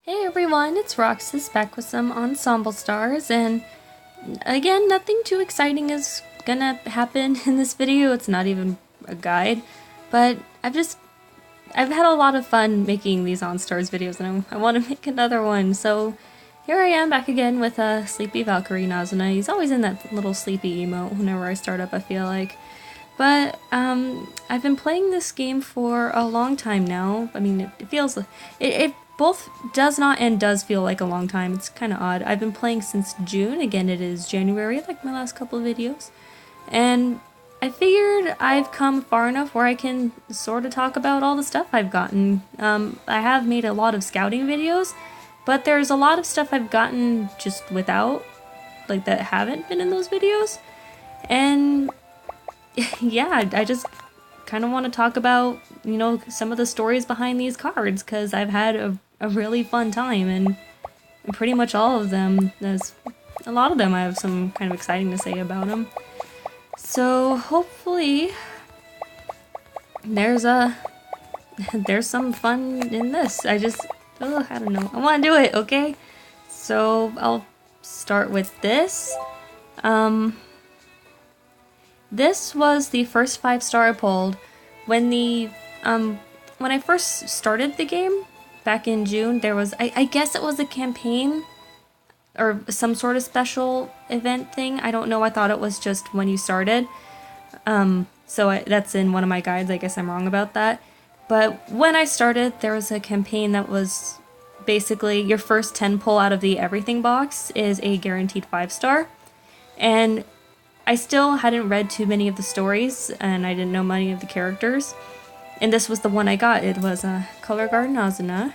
Hey everyone, it's Roxas back with some Ensemble stars, and again, nothing too exciting is gonna happen in this video. It's not even a guide, but I've had a lot of fun making these OnStars videos, and I want to make another one. So here I am back again with a Sleepy Valkyrie Nazuna. He's always in that little sleepy emote whenever I start up, I feel like. But I've been playing this game for a long time now. I mean, it feels it both does not and does feel like a long time. It's kind of odd. I've been playing since June. Again, it is January, like my last couple of videos. And I figured I've come far enough where I can sort of talk about all the stuff I've gotten. I have made a lot of scouting videos, but there's a lot of stuff I've gotten just without, like that haven't been in those videos. And yeah, I just kind of want to talk about, you know, some of the stories behind these cards, because I've had a really fun time, and pretty much all of them, a lot of them I have some kind of exciting to say about them. So hopefully there's some fun in this. I don't know. I want to do it, okay? So I'll start with this. This was the first 5-star I pulled when I first started the game back in June. There was, I guess it was a campaign or some sort of special event thing. I don't know. I thought it was just when you started. That's in one of my guides. I guess I'm wrong about that. But when I started, there was a campaign that was basically your first 10 pull out of the everything box is a guaranteed 5-star. And I still hadn't read too many of the stories, and I didn't know many of the characters. And this was the one I got. It was a Color Guard Nazuna.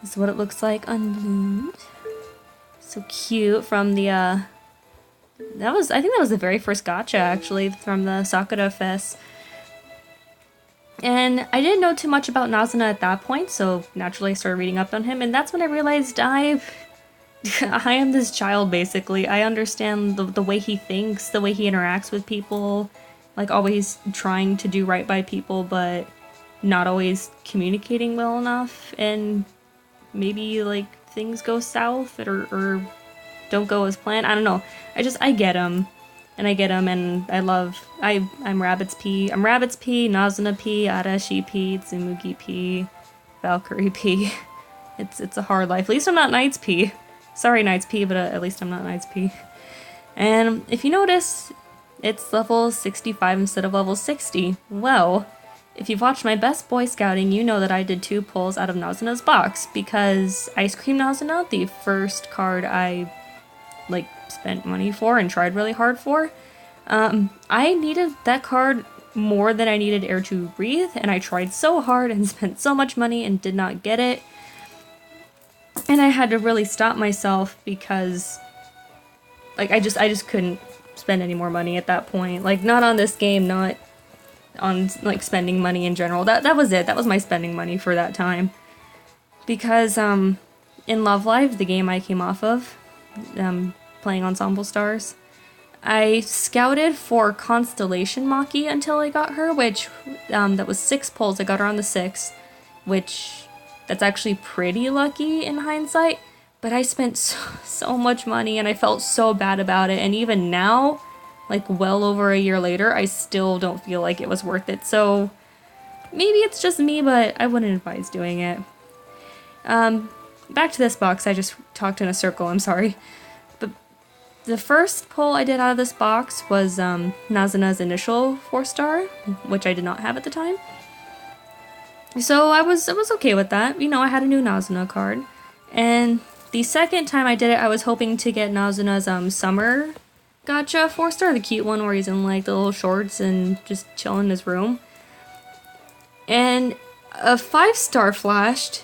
This is what it looks like unloomed. So cute from the, I think that was the very first gacha, actually, from the Sakura Fest. And I didn't know too much about Nazuna at that point, so naturally I started reading up on him, and that's when I realized I am this child, basically. I understand the way he thinks, the way he interacts with people, like always trying to do right by people, but not always communicating well enough, and maybe like things go south or don't go as planned. I don't know. I get him, and I'm Rabbit's P. I'm Rabbit's P, Nazuna P, Arashi P, Tsumugi P, Valkyrie P. It's a hard life. At least I'm not Knight's P. Sorry, Knight's P, but at least I'm not Knight's P. And if you notice, it's level 65 instead of level 60. Well, if you've watched my best boy scouting, you know that I did 2 pulls out of Nazuna's box, because Ice Cream Nazuna, the first card I spent money for and tried really hard for, I needed that card more than I needed Air to Breathe, and I tried so hard and spent so much money and did not get it. And I had to really stop myself because, I just couldn't spend any more money at that point. Like, not on this game, not on, spending money in general. That was it. That was my spending money for that time. Because, in Love Live, the game I came off of, playing Ensemble Stars, I scouted for Constellation Maki until I got her, which, that was 6 pulls. I got her on the 6th, which... that's actually pretty lucky in hindsight, but I spent so much money and I felt so bad about it, and even now, well over a year later, I still don't feel like it was worth it. So maybe it's just me, but I wouldn't advise doing it. Back to this box. I just talked in a circle, I'm sorry. But the first pull I did out of this box was Nazuna's initial 4-star, which I did not have at the time. So I was okay with that. You know, I had a new Nazuna card. And the second time I did it, I was hoping to get Nazuna's summer gacha 4-star, the cute one where he's in the little shorts and just chilling in his room. And a 5-star flashed,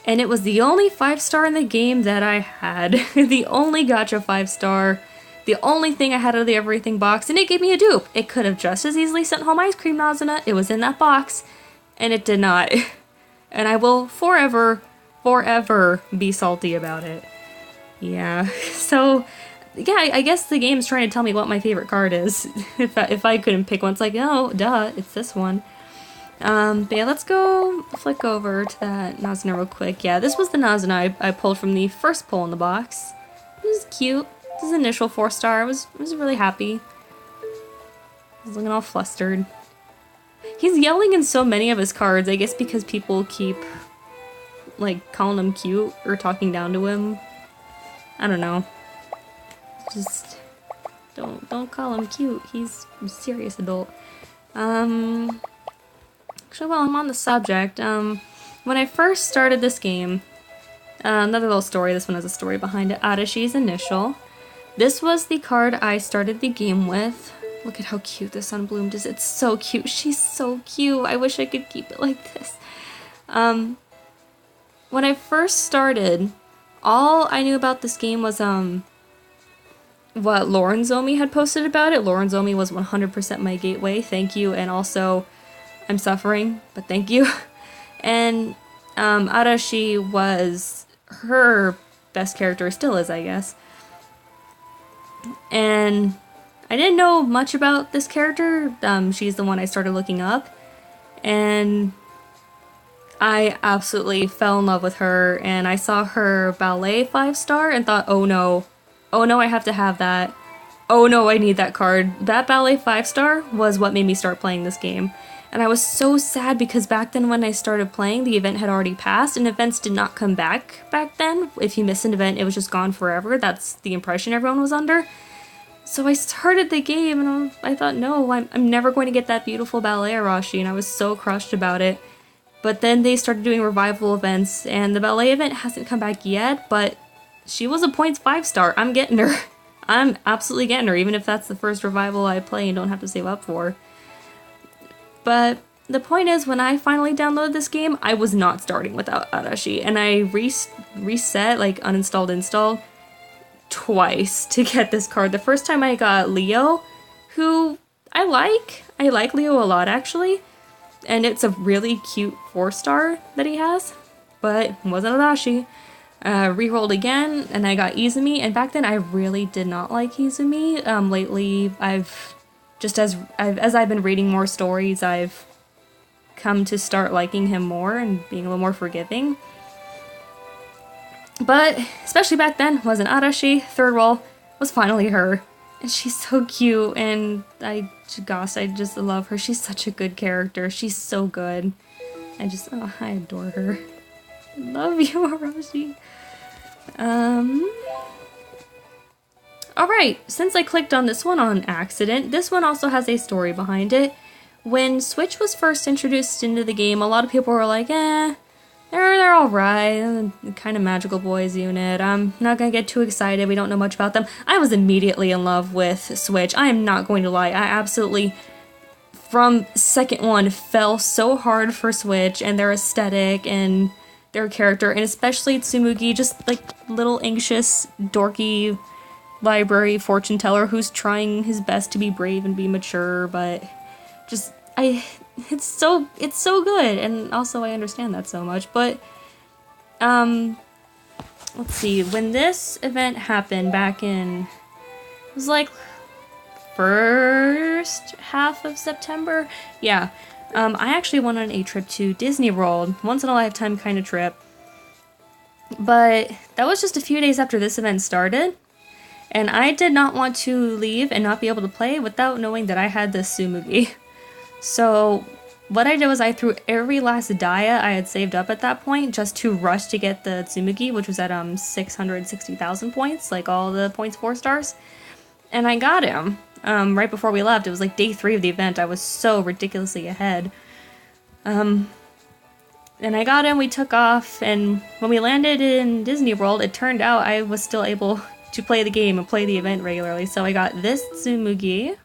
and it was the only 5-star in the game that I had. The only gacha 5-star, the only thing I had out of the everything box, and it gave me a dupe. It could have just as easily sent home Ice Cream Nazuna. It was in that box. And it did not. And I will forever be salty about it. Yeah. So, yeah, I guess the game's trying to tell me what my favorite card is. If I couldn't pick one, it's like, oh, duh, it's this one. But yeah, let's go flick over to that Nazuna real quick. Yeah, this was the Nazuna I pulled from the first pull in the box. It was cute. This is initial 4-star. I was really happy. I was looking all flustered. He's yelling in so many of his cards, I guess because people keep, like, calling him cute or talking down to him. I don't know. Just don't call him cute. He's a serious adult. Actually, while I'm on the subject, when I first started this game, another little story, this one has a story behind it, Arashi's initial. This was the card I started the game with. Look at how cute this Sunbloomed is. It's so cute. She's so cute. I wish I could keep it like this. When I first started, all I knew about this game was, what Lorenzomi had posted about it. Lorenzomi was 100% my gateway. Thank you. And also, I'm suffering, but thank you. And, Arashi was her best character, still is, I guess. And I didn't know much about this character. She's the one I started looking up. And I absolutely fell in love with her. And I saw her ballet 5-star and thought, oh no, I have to have that. Oh no, I need that card. That ballet 5-star was what made me start playing this game. And I was so sad because back then when I started playing, the event had already passed and events did not come back then. If you missed an event, it was just gone forever. That's the impression everyone was under. So I started the game and I thought, no, I'm never going to get that beautiful ballet Arashi, and I was so crushed about it. But then they started doing revival events, and the ballet event hasn't come back yet, but she was a points 5-star. I'm getting her. I'm absolutely getting her, even if that's the first revival I play and don't have to save up for. But the point is, when I finally downloaded this game, I was not starting without Arashi, and I reset, like uninstalled, installed, twice to get this card. The first time I got Leo, who I like Leo a lot actually, and it's a really cute 4-star that he has, but it wasn't Arashi. Rerolled again, and I got Izumi, and back then I really did not like Izumi. Lately, as I've been reading more stories, I've come to start liking him more and being a little more forgiving. But, especially back then, wasn't Arashi. Third roll was finally her. And she's so cute, and I just love her. She's such a good character. She's so good. I adore her. I love you, Arashi. Alright, since I clicked on this one on accident, this one also has a story behind it. When Switch was first introduced into the game, a lot of people were like, they're alright, kind of magical boys unit. I'm not gonna get too excited, we don't know much about them. I was immediately in love with Switch, I am not going to lie. I absolutely, from second one, fell so hard for Switch and their aesthetic and their character, and especially Tsumugi, just like little anxious, dorky library fortune teller who's trying his best to be brave and be mature, but just, it's so good, and also I understand that so much, but, let's see, when this event happened back in, it was like, first half of September? Yeah, I actually went on a trip to Disney World, once in a lifetime kind of trip, but that was just a few days after this event started, and I did not want to leave and not be able to play without knowing that I had this Tsumugi. So what I did was I threw every last dia I had saved up at that point just to rush to get the Tsumugi, which was at 660,000 points, like all the points 4-stars. And I got him right before we left. It was like day 3 of the event. I was so ridiculously ahead. And I got him, we took off, and when we landed in Disney World, it turned out I was still able to play the game and play the event regularly. So I got this Tsumugi.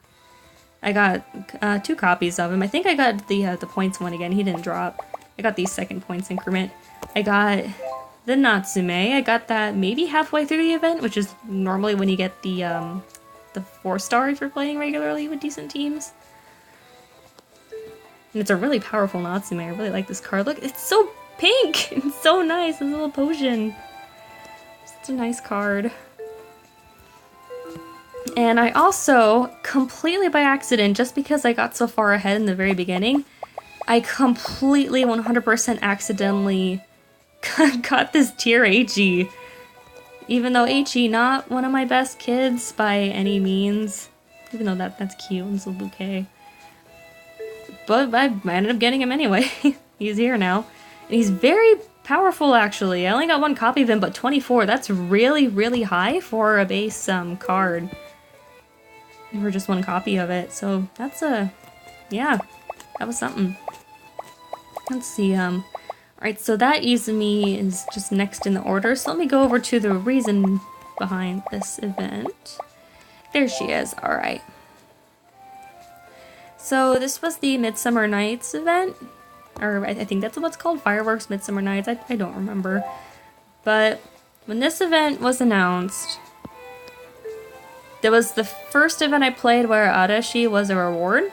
I got 2 copies of him. I think I got the points one again. He didn't drop. I got the second points increment. I got the Natsume. I got that maybe halfway through the event, which is normally when you get the 4-star if you're playing regularly with decent teams. And it's a really powerful Natsume. I really like this card. Look, it's so pink! It's so nice, this little potion. It's a nice card. And I also, completely by accident, just because I got so far ahead in the very beginning, I completely 100% accidentally got this tier HE. Even though HE not one of my best kids by any means. Even though that's cute, it's a bouquet. But I ended up getting him anyway. He's here now. And he's very powerful, actually. I only got one copy of him, but 24. That's really, really high for a base card. For just one copy of it. So that's yeah, that was something. Let's see, alright, so that Izumi is just next in the order. So let me go over to the reason behind this event. There she is, alright. So this was the Midsummer Nights event, or I think that's what it's called, Fireworks Midsummer Nights, I don't remember. But when this event was announced, there was the first event I played where Arashi was a reward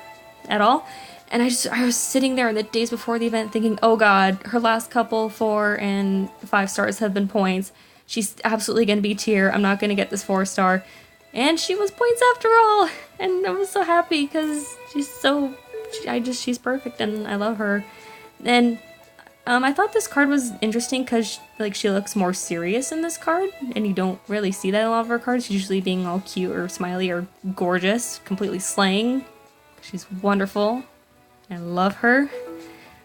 at all, and I was sitting there in the days before the event thinking, oh god, her last couple 4 and 5 stars have been points, she's absolutely gonna be tier, I'm not gonna get this 4-star. And she was points after all, and I was so happy because she's perfect and I love her. And I thought this card was interesting because she looks more serious in this card, and you don't really see that in a lot of her cards. She's usually being all cute or smiley or gorgeous, completely slaying. She's wonderful. I love her.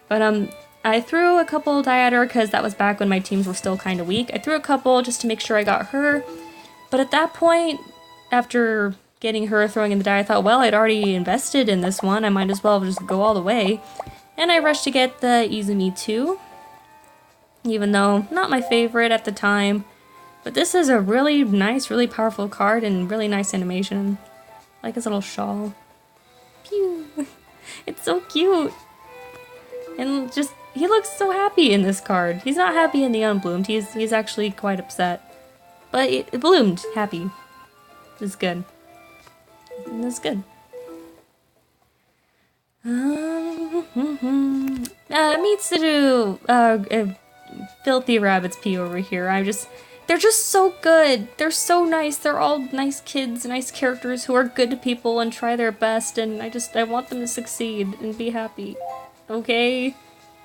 But I threw a couple die at her because that was back when my teams were still kind of weak. I threw a couple just to make sure I got her, but at that point, after getting her, throwing in the die, I thought, well, I'd already invested in this one, I might as well just go all the way. And I rushed to get the Izumi 2, even though not my favorite at the time. But this is a really nice, really powerful card and really nice animation. I like his little shawl. Pew! It's so cute! And just, he looks so happy in this card. He's not happy in the unbloomed, he's actually quite upset. But it bloomed happy. It's good. It's good. Mitsuru, filthy rabbit's pee over here. They're just so good. They're so nice. They're all nice kids, nice characters who are good to people and try their best, and I want them to succeed and be happy. Okay?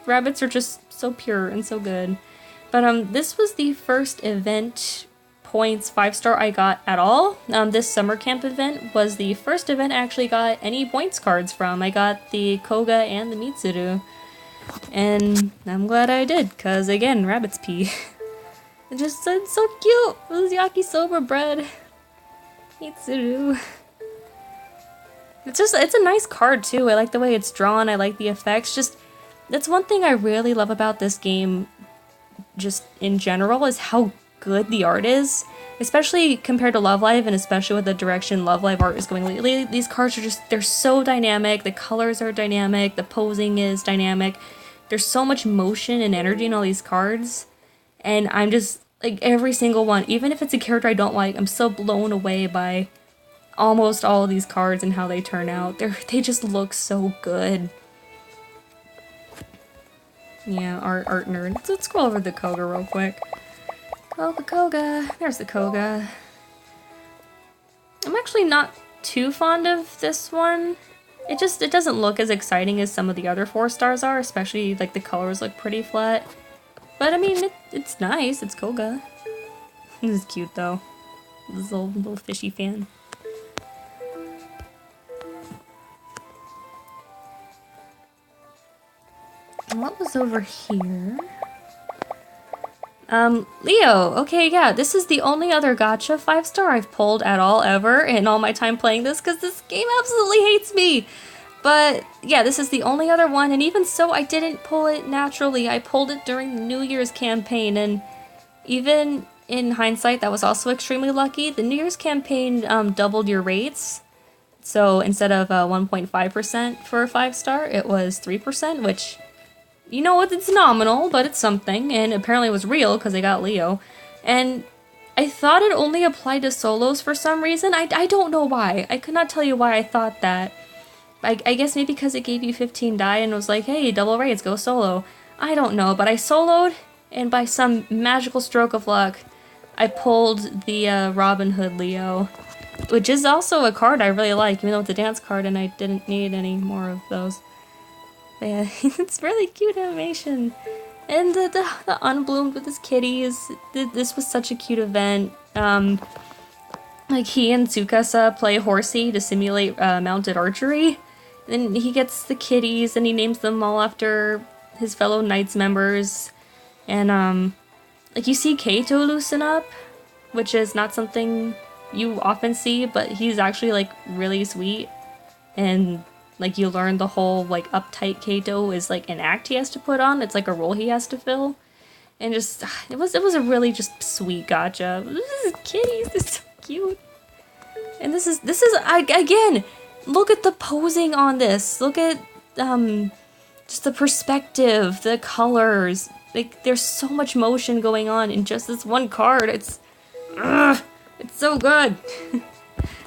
Rabbits are just so pure and so good. But this was the first event points 5-star I got at all. This summer camp event was the first event I actually got any points cards from. I got the Koga and the Mitsuru. And I'm glad I did, because again, rabbit's pee. It's so cute! This yakisoba bread. Mitsuru. It's a nice card too. I like the way it's drawn, I like the effects. Just, that's one thing I really love about this game, just in general, is how good the art is, especially compared to Love Live, and especially with the direction Love Live art is going lately. These cards are just, they're so dynamic, the colors are dynamic, the posing is dynamic, there's so much motion and energy in all these cards, and I'm just, like, every single one, even if it's a character I don't like, I'm so blown away by almost all of these cards and how they turn out. They just look so good. Yeah, art nerd. Let's scroll over the Koga real quick. Koga. There's the Koga. I'm actually not too fond of this one. It doesn't look as exciting as some of the other 4-stars are, especially like the colors look pretty flat. But I mean, it's nice. It's Koga. This is cute though. This little fishy fan. And what was over here? Leo. Okay, yeah, this is the only other gacha 5-star I've pulled at all ever in all my time playing this, because this game absolutely hates me. But yeah, this is the only other one, and even so, I didn't pull it naturally. I pulled it during the New Year's campaign, and even in hindsight, that was also extremely lucky. The New Year's campaign doubled your rates. So instead of 1.5% for a 5-star, it was 3%, which, you know, it's nominal, but it's something, and apparently it was real because I got Leo. And I thought it only applied to solos for some reason. I don't know why. I could not tell you why I thought that. I guess maybe because it gave you 15 die and was like, hey, double rates, go solo. I don't know, but I soloed, and by some magical stroke of luck, I pulled the Robin Hood Leo, which is also a card I really like, even though it's a dance card and I didn't need any more of those. But yeah, it's really cute animation. And the Unbloomed with his kitties. This was such a cute event. Like he and Tsukasa play horsey to simulate mounted archery. Then he gets the kitties and he names them all after his fellow Knights members. And like you see Kaito loosen up, which is not something you often see, but he's actually like really sweet. And like you learn the whole like uptight Kaito is like an act he has to put on. It's like a role he has to fill. And just it was a really just sweet gacha. This is kitties, this is so cute. And this is again, look at the posing on this. Look at just the perspective, the colors. Like there's so much motion going on in just this one card. It's so good.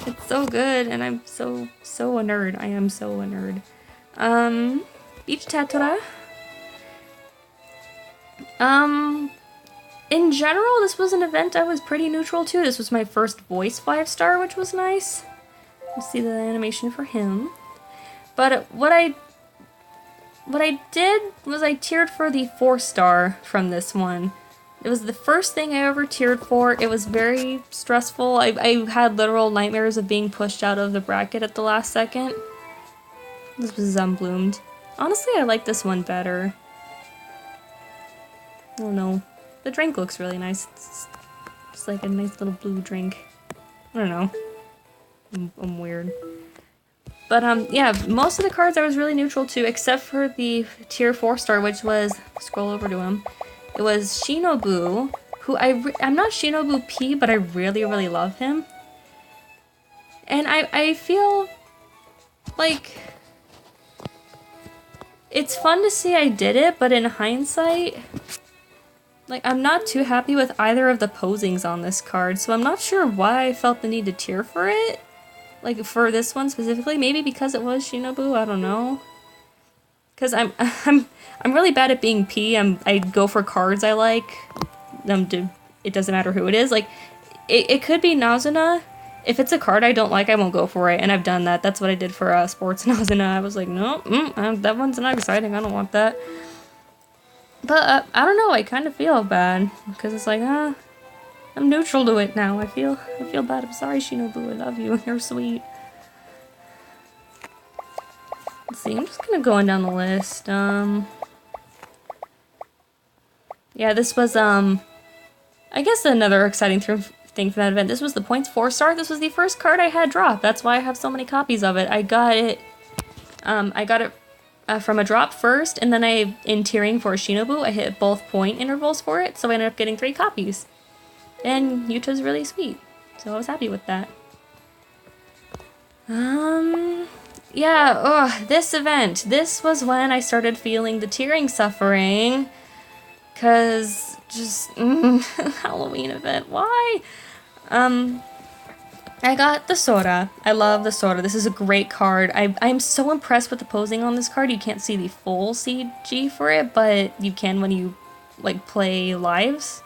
It's so good, and I'm so a nerd. I am so a nerd. Beach Tatura. In general, this was an event I was pretty neutral to. This was my first voice 5-star, which was nice. You see the animation for him. But what I did was I tiered for the 4-star from this one. It was the first thing I ever tiered for. It was very stressful. I had literal nightmares of being pushed out of the bracket at the last second. This was Unbloomed. Honestly, I like this one better. I don't know. The drink looks really nice. It's just like a nice little blue drink. I don't know. I'm weird. But yeah, most of the cards I was really neutral to, except for the tier 4-star, which was, scroll over to him. It was Shinobu, who I'm not Shinobu P, but I really, really love him. And I feel like it's fun to see I did it, but in hindsight, like I'm not too happy with either of the posings on this card, so I'm not sure why I felt the need to tier for it. Like for this one specifically, maybe because it was Shinobu, I don't know. Cause I'm really bad at being P. I go for cards I like. It doesn't matter who it is. Like it could be Nazuna. If it's a card I don't like, I won't go for it, and I've done that. That's what I did for Sports Nazuna. I was like, no, that one's not exciting. I don't want that. But I don't know. I kind of feel bad because it's like, I'm neutral to it now. I feel bad. I'm sorry, Shinobu. I love you. You're sweet. Let's see. I'm just kind of going down the list. Yeah, this was I guess another exciting thing for that event. This was the points 4-star. This was the first card I had drop. That's why I have so many copies of it. I got it from a drop first, and then in tiering for Shinobu, I hit both point intervals for it, so I ended up getting 3 copies. And Yuta's really sweet, so I was happy with that. Yeah, this event. This was when I started feeling the tiering suffering, cause just Halloween event. Why? I got the Sora. I love the Sora. This is a great card. I'm so impressed with the posing on this card. You can't see the full CG for it, but you can when you like play lives.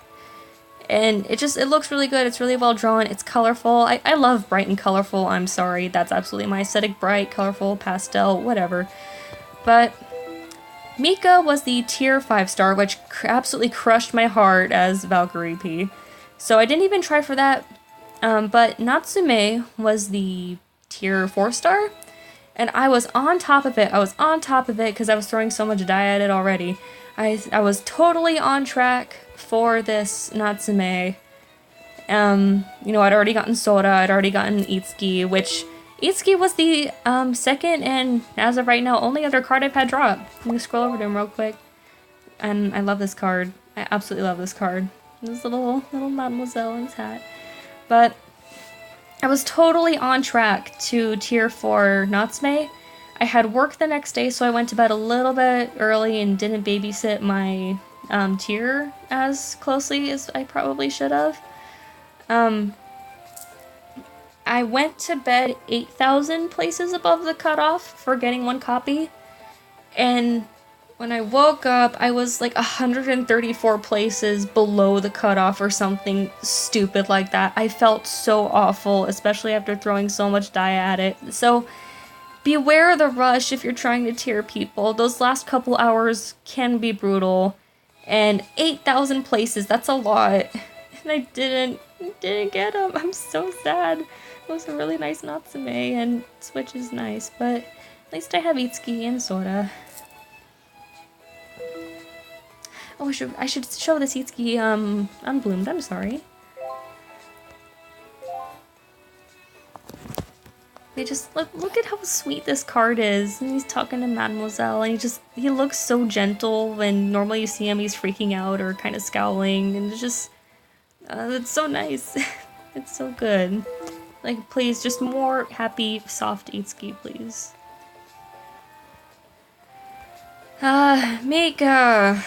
And it looks really good. It's really well drawn. It's colorful. I love bright and colorful. I'm sorry. That's absolutely my aesthetic. Bright, colorful, pastel, whatever. But Mika was the tier 5-star, which absolutely crushed my heart as Valkyrie P. So I didn't even try for that. But Natsume was the tier 4-star. And I was on top of it. I was on top of it because I was throwing so much dye at it already. I was totally on track for this Natsume. You know, I'd already gotten Sora, I'd already gotten Itsuki, which Itsuki was the second and, as of right now, only other card I've had drop. Let me scroll over to him real quick. And I love this card. I absolutely love this card. This little mademoiselle in his hat. But I was totally on track to tier 4 Natsume. I had work the next day, so I went to bed a little bit early and didn't babysit my tier as closely as I probably should have. I went to bed 8,000 places above the cutoff for getting 1 copy, and when I woke up, I was like 134 places below the cutoff or something stupid like that. I felt so awful, especially after throwing so much dye at it. So beware the rush if you're trying to tier people. Those last couple hours can be brutal. And 8,000 places, that's a lot. And I didn't get them. I'm so sad. It was a really nice Natsume, and Switch is nice, but at least I have Itsuki and Sora. Oh, I should show this Itsuki, unbloomed, I'm sorry. They just, look at how sweet this card is. And he's talking to Mademoiselle, and he looks so gentle when normally you see him, he's freaking out or kind of scowling, and it's just, it's so nice. It's so good. Like, please, just more happy, soft Itsuki, please. Mika!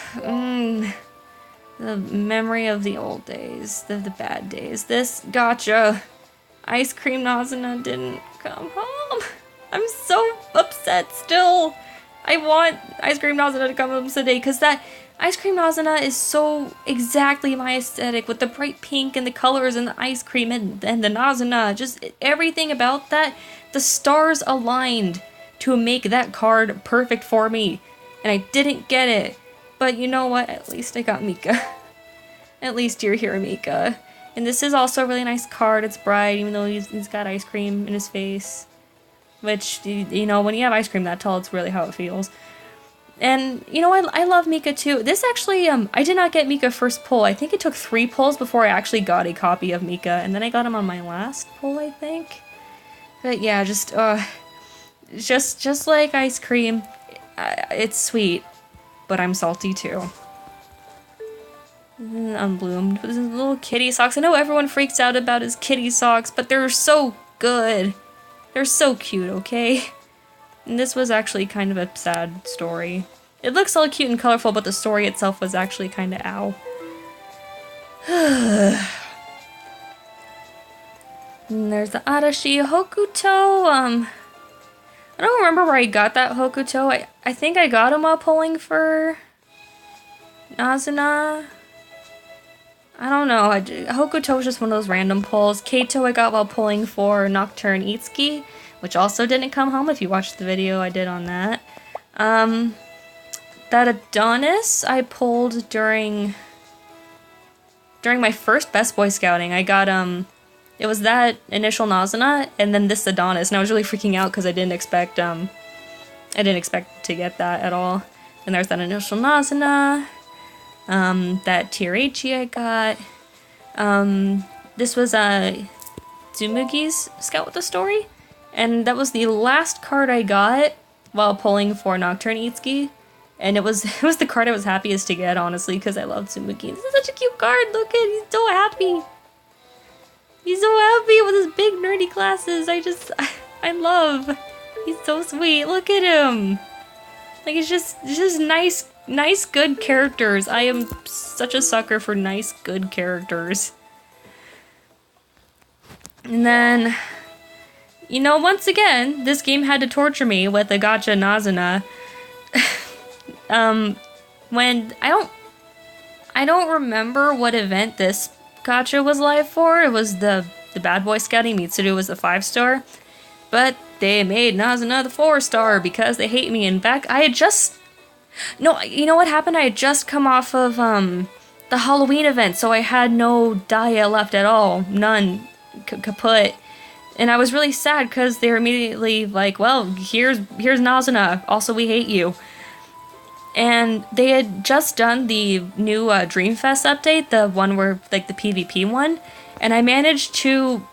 The memory of the old days, the bad days. This gotcha. Ice Cream Nazuna didn't come home. I'm so upset still. I want Ice Cream Nazuna to come home today, because that Ice Cream Nazuna is so exactly my aesthetic, with the bright pink and the colors and the ice cream and the Nazuna. Just everything about that. The stars aligned to make that card perfect for me. And I didn't get it. But you know what? At least I got Mika. At least you're here, Mika. And this is also a really nice card. It's bright, even though he's got ice cream in his face. Which, you know, when you have ice cream that tall, it's really how it feels. And, you know, I love Mika too. This actually, I did not get Mika first pull. I think it took 3 pulls before I actually got a copy of Mika. And then I got him on my last pull, I think. But yeah, just like ice cream. It's sweet. But I'm salty too. Unbloomed with his little kitty socks. I know everyone freaks out about his kitty socks, but they're so good. They're so cute, okay? And this was actually kind of a sad story. It looks all cute and colorful, but the story itself was actually kind of ow. And there's the Arashi Hokuto. I don't remember where I got that Hokuto. I think I got him while pulling for Nazuna. I don't know. Hokuto was just one of those random pulls. Kaito I got while pulling for Nocturne Itsuki, which also didn't come home if you watched the video I did on that. That Adonis I pulled during my first Best Boy Scouting. I got, it was that initial Nazuna, and then this Adonis, and I was really freaking out because I didn't expect to get that at all. And there's that initial Nazuna. That Tirachi I got. This was Tsumugi's Scout with a Story, and that was the last card I got while pulling for Nocturne Itsuki, and it was the card I was happiest to get, honestly, because I love Tsumugi. This is such a cute card. Look at, he's so happy. He's so happy with his big nerdy glasses. I love. He's so sweet. Look at him. Like, it's just nice, good characters. I am such a sucker for nice, good characters. And then, you know, once again, this game had to torture me with the Gacha Nazuna. When I don't remember what event this gacha was live for. It was the Bad Boy Scouting. Mitsuru was the 5-star. But they made Nazuna the 4-star because they hate me. And back, no, you know what happened? I had just come off of the Halloween event, so I had no Daya left at all. None. Kaput. And I was really sad because they were immediately like, well, here's Nazuna. Also, we hate you. And they had just done the new Dreamfest update, the one where, like, the PvP one. And I managed to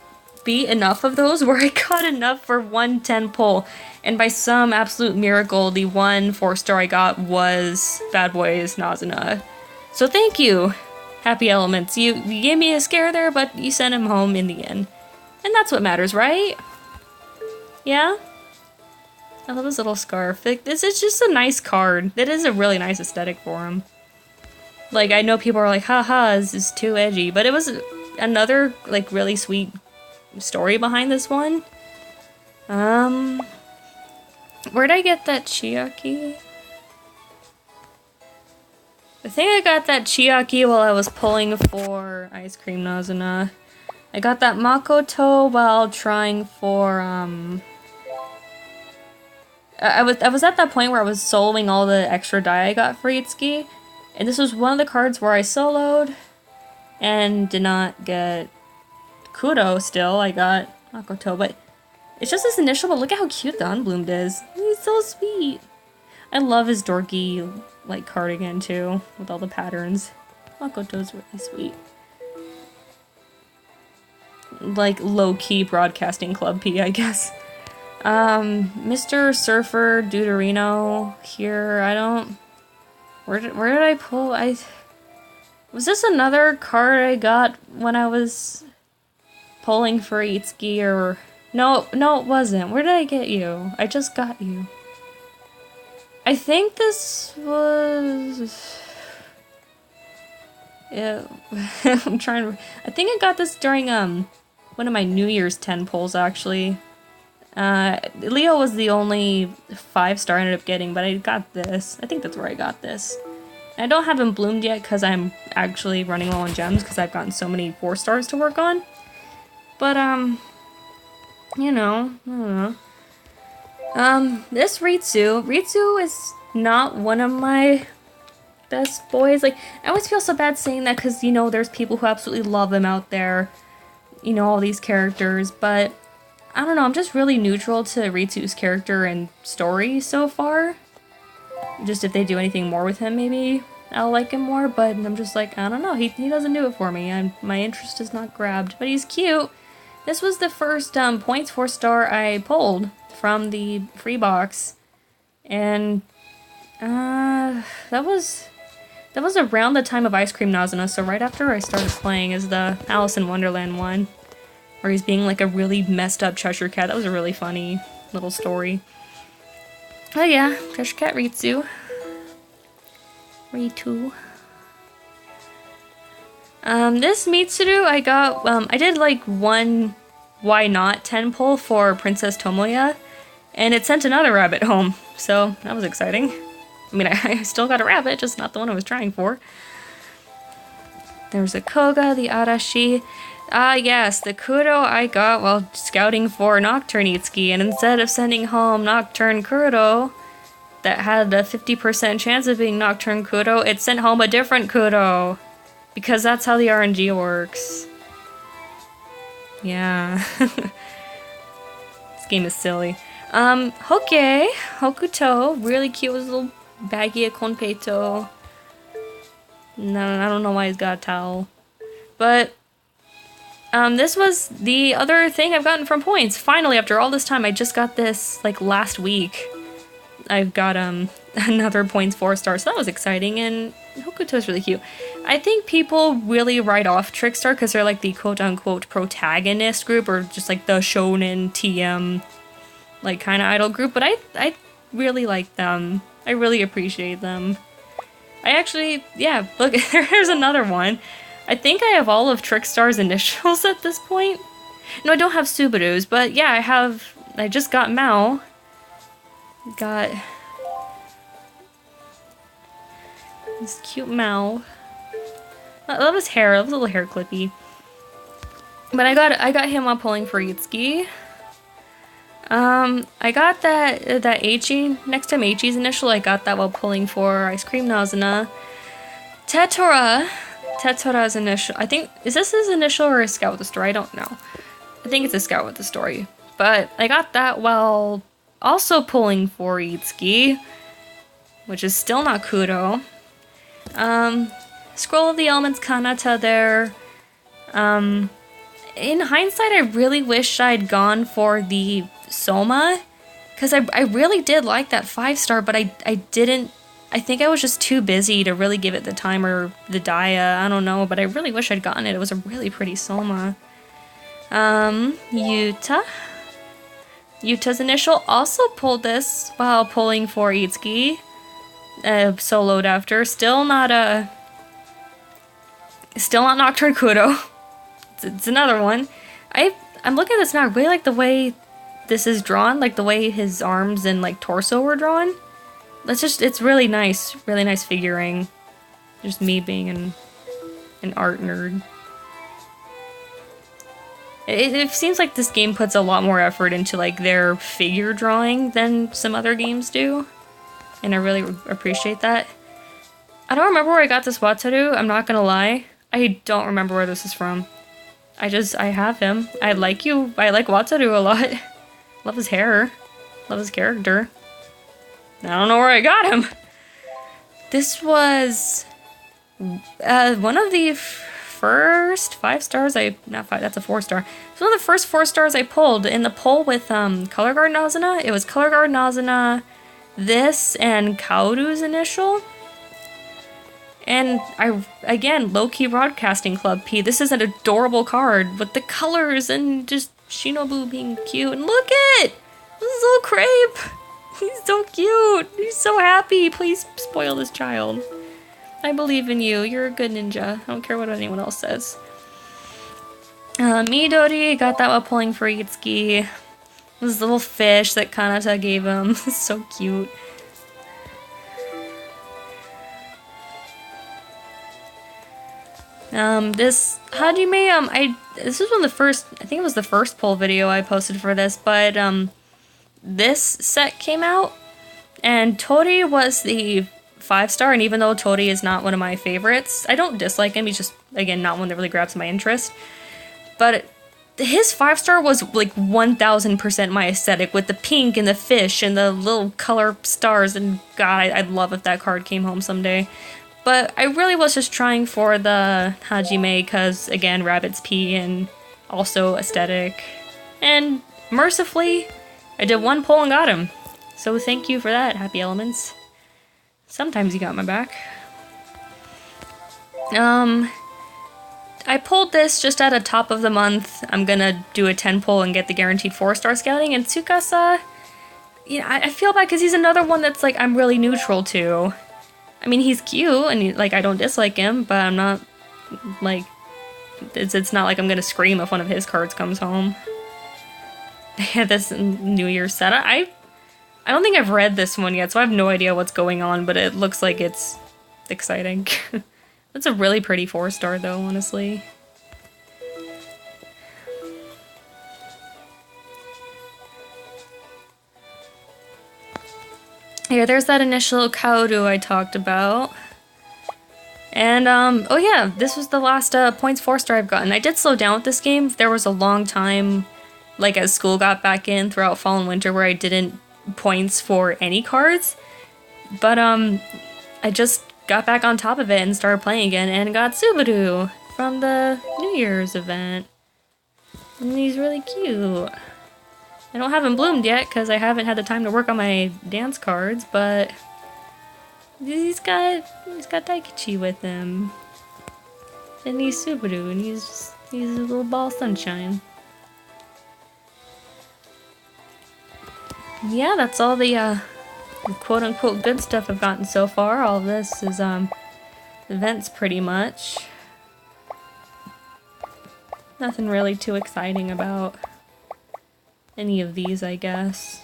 beat enough of those where I got enough for 110 pull. And by some absolute miracle, the 1 4-star I got was Bad Boy's Nazuna. So thank you, Happy Elements. You gave me a scare there, but you sent him home in the end. And that's what matters, right? Yeah? I love his little scarf. This is just a nice card. It is a really nice aesthetic for him. Like, I know people are like, haha, this is too edgy, but it was another, like, really sweet story behind this one. Where'd I get that Chiaki? I think I got that Chiaki while I was pulling for Ice Cream Nazuna. I got that Makoto while trying for, I was at that point where I was soloing all the extra die I got for Itsuki, and this was one of the cards where I soloed and did not get Kuro still. I got Makoto, but it's just his initial, but look at how cute the Unbloomed is. He's so sweet. I love his dorky, like, cardigan, too, with all the patterns. Makoto's really sweet. Like, low-key broadcasting club P, I guess. Mr. Surfer Deuterino here, I don't... Where did I pull? Was this another card I got when I was pulling for Itsuki, or... No, it wasn't. Where did I get you? I just got you. I think this was... Yeah, I'm trying to... I think I got this during, one of my New Year's 10 pulls, actually. Leo was the only 5-star I ended up getting, but I got this. I think that's where I got this. I don't have him bloomed yet because I'm actually running low on gems because I've gotten so many 4-stars to work on. But, you know, I don't know. This Ritsu is not one of my best boys. Like, I always feel so bad saying that because, you know, there's people who absolutely love him out there. You know, all these characters, but I don't know, I'm just really neutral to Ritsu's character and story so far. Just if they do anything more with him, maybe I'll like him more, but I'm just like, I don't know, he doesn't do it for me. My interest is not grabbed, but he's cute. This was the first points 4-star I pulled from the free box, and that was around the time of Ice Cream Nazuna, so right after I started playing is the Alice in Wonderland one, where he's being like a really messed up Cheshire Cat. That was a really funny little story. Oh yeah, Cheshire Cat Ritsu. Ritu. This Mitsuru I got, I did like one Why Not 10 pull for Princess Tomoya, and it sent another rabbit home, so that was exciting. I mean, I still got a rabbit, just not the one I was trying for. There's a Koga, the Arashi. Yes, the Kuro I got while scouting for Nocturne Itsuki, and instead of sending home Nocturne Kuro, that had a 50% chance of being Nocturne Kuro, it sent home a different Kuro. Because that's how the RNG works. Yeah. This game is silly. Hokuto, really cute with his little baggy of Konpeito. No, I don't know why he's got a towel. But, this was the other thing I've gotten from points. Finally, after all this time, I just got this, like, last week. I've got, another points 4-star, so that was exciting, and Hokuto's really cute. I think people really write off Trickstar because they're, like, the quote-unquote protagonist group, or just, like, the shonen TM, like, kind of idol group, but I really like them. I really appreciate them. I actually, yeah, look, there's another one. I think I have all of Trickstar's initials at this point. No, I don't have Subaru's, but yeah, I just got Mao. Got this cute Mao. I love his hair, I love his little hair clippy. But I got him while pulling for Itsuki. I got that Eichi, next time Eichi's initial, I got that while pulling for Ice Cream Nazuna. Tetora's initial, I think, is this his initial or a scout with the story? I don't know. I think it's a scout with the story. But I got that while also pulling for Itsuki, which is still not Kuro. Scroll of the Elements Kanata there. In hindsight, I really wish I'd gone for the Soma, because I really did like that 5-star, but I didn't, I think I was just too busy to really give it the time or the Daya, I don't know, but I really wish I'd gotten it. It was a really pretty Soma. Yuta's initial also pulled this while pulling for Itsuki, soloed after. Still not Nocturne Kuro. It's another one. I'm looking at this now. I really like the way this is drawn, like the way his arms and like torso were drawn. It's really nice figuring. Just me being an art nerd. It seems like this game puts a lot more effort into like their figure drawing than some other games do, and I really appreciate that. I don't remember where I got this Wataru, I'm not gonna lie. I don't remember where this is from. I have him. I like Wataru a lot. Love his hair. Love his character. I don't know where I got him. This was one of the first 5 stars not 5, that's a 4-star. It's one of the first 4 stars I pulled in the poll with Color Guard Nazuna. It was Color Guard Nazuna, this, and Kaoru's initial. And again, low-key broadcasting club P. This is an adorable card with the colors and just Shinobu being cute. And look it! This is little Crepe! He's so cute! He's so happy! Please spoil this child. I believe in you. You're a good ninja. I don't care what anyone else says. Midori got that while pulling for Itsuki. This little fish that Kanata gave him. It's so cute. This Hajime, this was one of the first, I think it was the first poll video I posted for this, but, this set came out, and Tori was the 5-star, and even though Tori is not one of my favorites, I don't dislike him, he's just, again, not one that really grabs my interest, but his 5-star was like 1000% my aesthetic, with the pink and the fish and the little color stars, and god, I'd love if that card came home someday. But I really was just trying for the Hajime, because, again, rabbit's pee and also aesthetic. And mercifully, I did 1 poll and got him. So thank you for that, Happy Elements. Sometimes you got my back. I pulled this just at a top of the month. I'm gonna do a 10 pull and get the guaranteed 4-star scouting. And Tsukasa, yeah, I feel bad because he's another one that's like I'm really neutral to. I mean, he's cute, and like I don't dislike him, but I'm not like it's not like I'm gonna scream if one of his cards comes home. They had this New Year's set. I don't think I've read this one yet, so I have no idea what's going on, but it looks like it's exciting. That's a really pretty 4-star, though, honestly. Here, there's that initial Kaoru I talked about. And, oh yeah, this was the last points 4-star I've gotten. I did slow down with this game. There was a long time, like as school got back in throughout fall and winter, where I didn't points for any cards. But, I just got back on top of it and started playing again and got Subaru from the New Year's event. And he's really cute. I don't have him bloomed yet because I haven't had the time to work on my dance cards, but he's got Daikichi with him. And he's Subaru, and he's a little ball of sunshine. Yeah, that's all the quote-unquote good stuff I've gotten so far. All of this is events pretty much. Nothing really too exciting about any of these, I guess.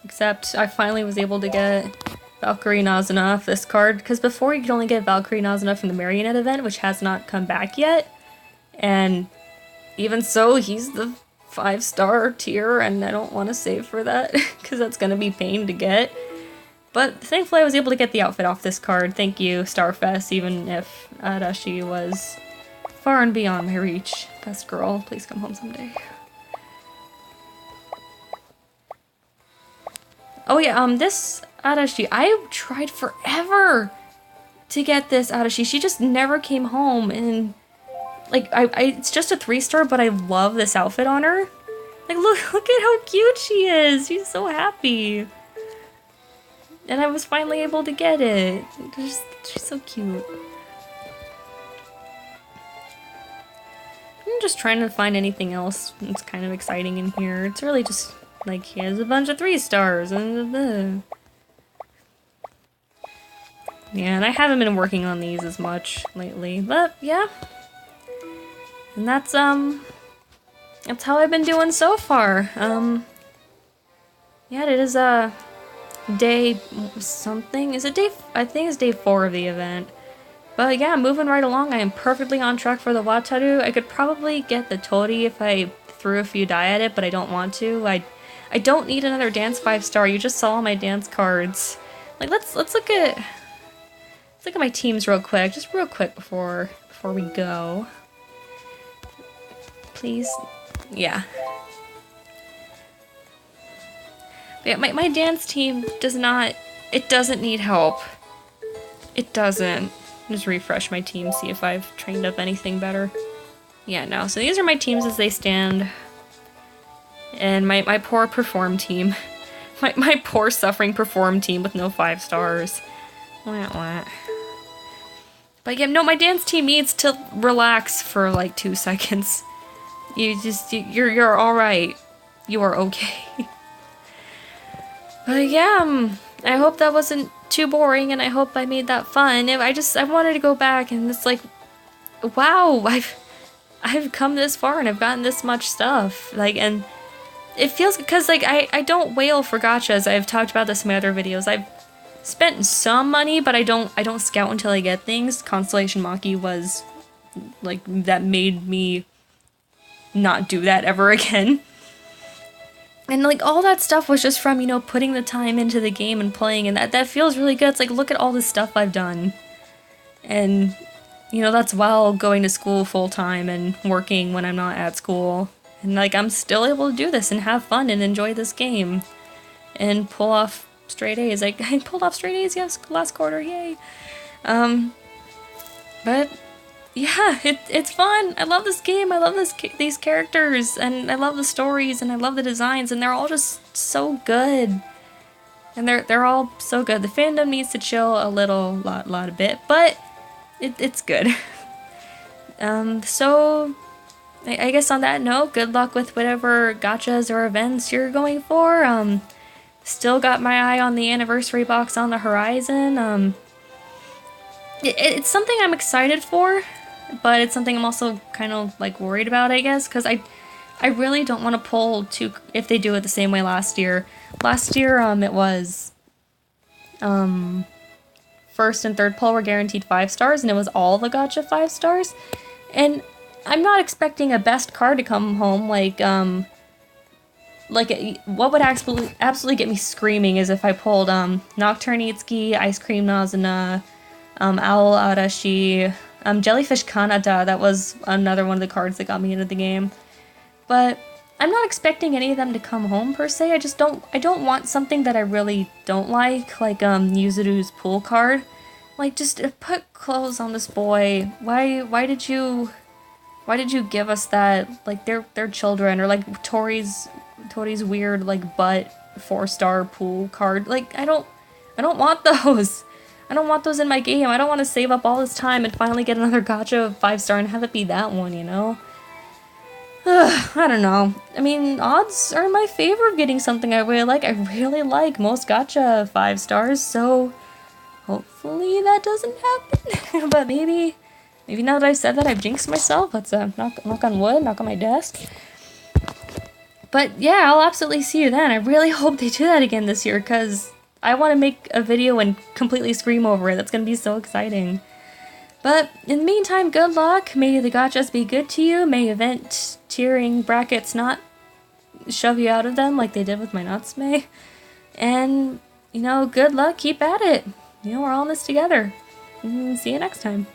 Except I finally was able to get Valkyrie Nazuna off this card, because before you could only get Valkyrie Nazuna from the Marionette event, which has not come back yet. And even so, he's the 5-star tier, and I don't want to save for that, because that's going to be pain to get. But thankfully I was able to get the outfit off this card. Thank you, Starfest, even if Arashi was far and beyond my reach. Best girl, please come home someday. Oh yeah, this Arashi, I tried forever to get this Arashi. She just never came home, and like it's just a 3-star, but I love this outfit on her. Like look at how cute she is. She's so happy. And I was finally able to get it. She's so cute. I'm just trying to find anything else that's kind of exciting in here. It's really just like he has a bunch of 3-stars and yeah, and I haven't been working on these as much lately, but yeah. And that's how I've been doing so far. Yeah, it is day something. Is it day? I think it's day 4 of the event. But yeah, moving right along, I am perfectly on track for the Wataru. I could probably get the Tori if I threw a few die at it, but I don't want to. I don't need another dance 5-star. You just saw my dance cards. Like let's look at my teams real quick, just real quick before we go. Please, yeah. But yeah, my dance team doesn't need help. It doesn't. Just refresh my team, see if I've trained up anything better. Yeah, no. So these are my teams as they stand. And my poor perform team. My poor suffering perform team with no 5 stars. Wah, wah. But yeah, no, my dance team needs to relax for like 2 seconds. You're alright. You are okay. But yeah, I hope that wasn't too boring, and I hope I made that fun. I wanted to go back, and it's like, wow, I've come this far, and I've gotten this much stuff. Like, and it feels, because like I don't wail for gachas. I've talked about this in my other videos. I've spent some money, but I don't scout until I get things. Constellation Maki was like that made me not do that ever again. And like all that stuff was just from, you know, putting the time into the game and playing, and that feels really good. It's like, look at all the stuff I've done. And, you know, that's while going to school full time and working when I'm not at school. And like I'm still able to do this and have fun and enjoy this game. And pull off straight A's. Like I pulled off straight A's, yes, last quarter, yay. But yeah, it's fun. I love this game. I love these characters, and I love the stories, and I love the designs, and they're all just so good. And they're all so good. The fandom needs to chill a lot a bit, but it's good. So I guess on that note, good luck with whatever gachas or events you're going for. Still got my eye on the anniversary box on the horizon. It's something I'm excited for, but it's something I'm also kind of like worried about, I guess, because I really don't want to pull if they do it the same way last year. Last year, it was first and third pull were guaranteed 5 stars, and it was all the gacha 5 stars. And I'm not expecting a best card to come home what would absolutely get me screaming is if I pulled Nocturne Itsuki, Ice Cream Nazuna, Owl Arashi, Jellyfish Kanata. That was another one of the cards that got me into the game. But I'm not expecting any of them to come home per se. I don't want something that I really don't like Yuzuru's pool card. Like, just put clothes on this boy. Why did you give us that? Like, they're children, or like Tori's weird like butt 4-star pool card. Like, I don't want those. I don't want those in my game. I don't want to save up all this time and finally get another gacha 5-star and have it be that one, you know? I don't know. I mean, odds are in my favor of getting something I really like. I really like most gacha 5 stars, so hopefully that doesn't happen. But maybe now that I've said that, I've jinxed myself. Let's knock on wood, knock on my desk. But yeah, I'll absolutely see you then. I really hope they do that again this year, because I want to make a video and completely scream over it. That's going to be so exciting. But in the meantime, good luck. May the gachas be good to you. May event tiering brackets not shove you out of them like they did with my Natsume. And, you know, good luck. Keep at it. You know, we're all in this together. See you next time.